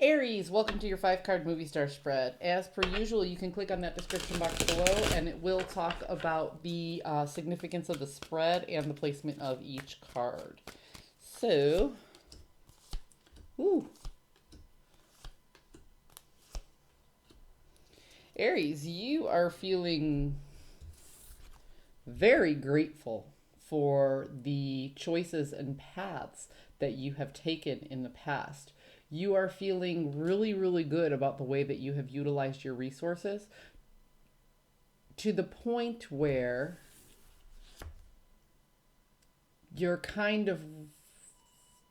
Aries, welcome to your 5-card movie star spread. As per usual, you can click on that description box below and it will talk about the significance of the spread and the placement of each card. So, Aries, you are feeling very grateful for the choices and paths that you have taken in the past. You are feeling really, really good about the way that you have utilized your resources to the point where you're kind of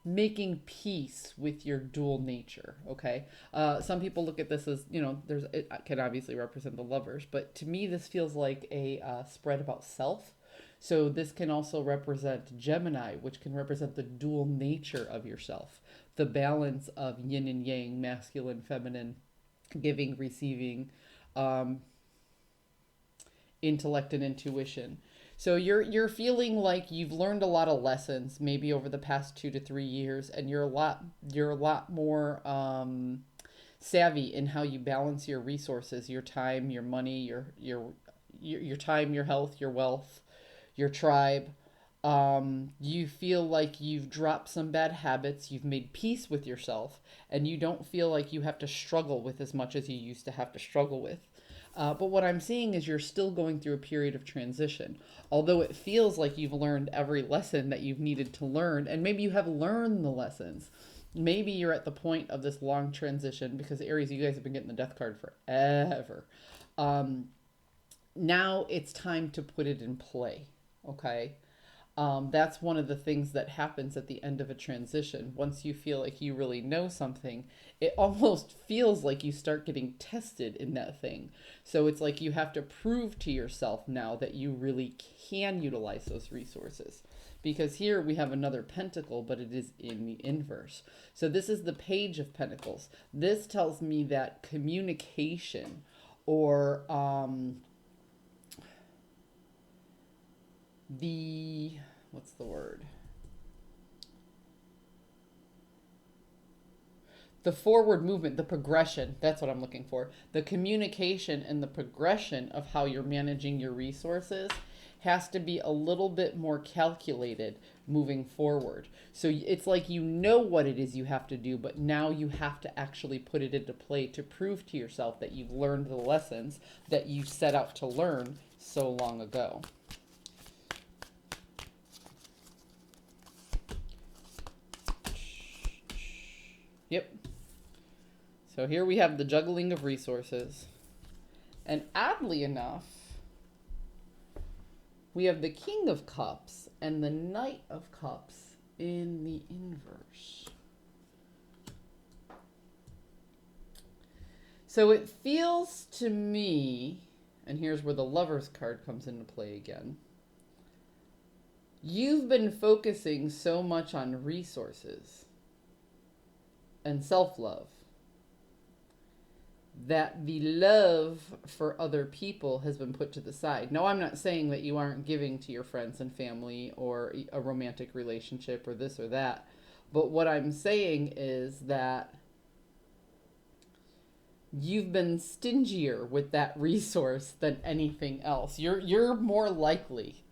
making peace with your dual nature. Okay. Some people look at this as, it can obviously represent the lovers, but to me, this feels like a spread about self. So this can also represent Gemini, which can represent the dual nature of yourself, the balance of yin and yang, masculine, feminine, giving, receiving, intellect and intuition. So you're feeling like you've learned a lot of lessons, maybe over the past 2 to 3 years, and you're a lot more savvy in how you balance your resources, your time, your money, your time, your health, your wealth, your tribe. You feel like you've dropped some bad habits, you've made peace with yourself, and you don't feel like you have to struggle with as much as you used to have to struggle with. But what I'm seeing is you're still going through a period of transition. Although it feels like you've learned every lesson that you've needed to learn, and maybe you have learned the lessons. Maybe you're at the point of this long transition because Aries, you guys have been getting the death card forever. Now it's time to put it in play. Okay. That's one of the things that happens at the end of a transition. Once you feel like you really know something, it almost feels like you start getting tested in that thing. So it's like you have to prove to yourself now that you really can utilize those resources. Because here we have another pentacle, but it is in the inverse. So this is the Page of Pentacles. This tells me that communication or what's the word? The forward movement, the progression, that's what I'm looking for. The communication and the progression of how you're managing your resources has to be a little bit more calculated moving forward. So it's like you know what it is you have to do, but now you have to actually put it into play to prove to yourself that you've learned the lessons that you set out to learn so long ago. Yep. So here we have the juggling of resources. And oddly enough, we have the King of Cups and the Knight of Cups in the inverse. So it feels to me, and here's where the Lovers card comes into play again. You've been focusing so much on resources and self-love that the love for other people has been put to the side. No, I'm not saying that you aren't giving to your friends and family or a romantic relationship or this or that. But what I'm saying is that you've been stingier with that resource than anything else. You're more likely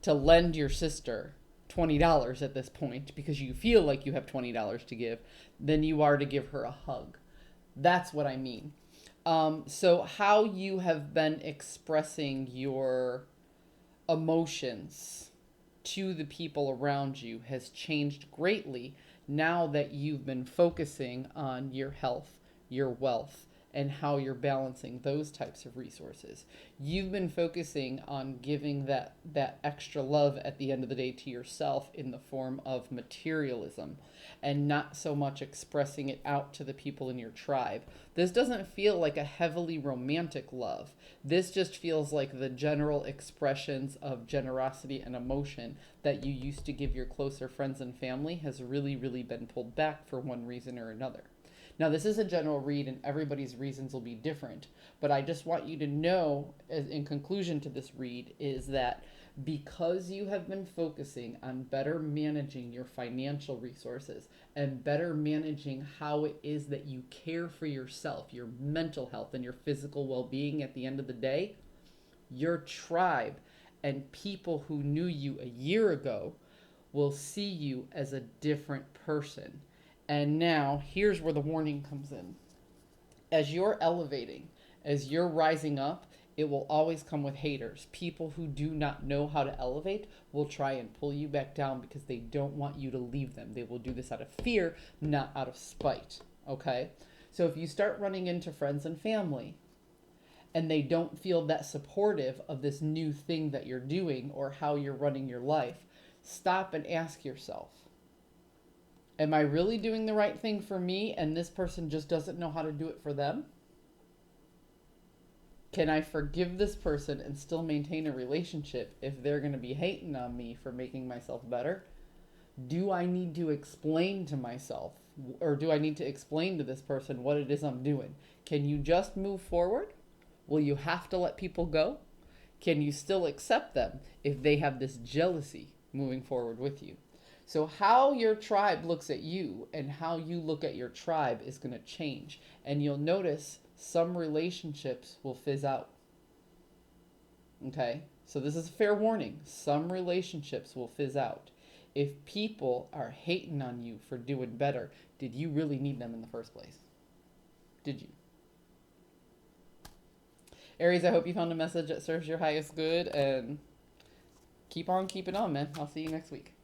to lend your sister $20 at this point because you feel like you have $20 to give than you are to give her a hug. That's what I mean. So how you have been expressing your emotions to the people around you has changed greatly now that you've been focusing on your health, your wealth, and how you're balancing those types of resources. You've been focusing on giving that extra love at the end of the day to yourself in the form of materialism and not so much expressing it out to the people in your tribe. This doesn't feel like a heavily romantic love. This just feels like the general expressions of generosity and emotion that you used to give your closer friends and family has really, really been pulled back for one reason or another. Now, this is a general read, and everybody's reasons will be different. But I just want you to know, in conclusion to this read, is that because you have been focusing on better managing your financial resources and better managing how it is that you care for yourself, your mental health, and your physical well being at the end of the day, your tribe and people who knew you a year ago will see you as a different person. And now, here's where the warning comes in. As you're elevating, as you're rising up, it will always come with haters. People who do not know how to elevate will try and pull you back down because they don't want you to leave them. They will do this out of fear, not out of spite. Okay? So if you start running into friends and family and they don't feel that supportive of this new thing that you're doing or how you're running your life, stop and ask yourself, am I really doing the right thing for me and this person just doesn't know how to do it for them? Can I forgive this person and still maintain a relationship if they're going to be hating on me for making myself better? Do I need to explain to myself, or do I need to explain to this person what it is I'm doing? Can you just move forward? Will you have to let people go? Can you still accept them if they have this jealousy moving forward with you? So how your tribe looks at you and how you look at your tribe is going to change. And you'll notice some relationships will fizz out. Okay? So this is a fair warning. Some relationships will fizz out. If people are hating on you for doing better, did you really need them in the first place? Did you? Aries, I hope you found a message that serves your highest good, and keep on keeping on, man. I'll see you next week.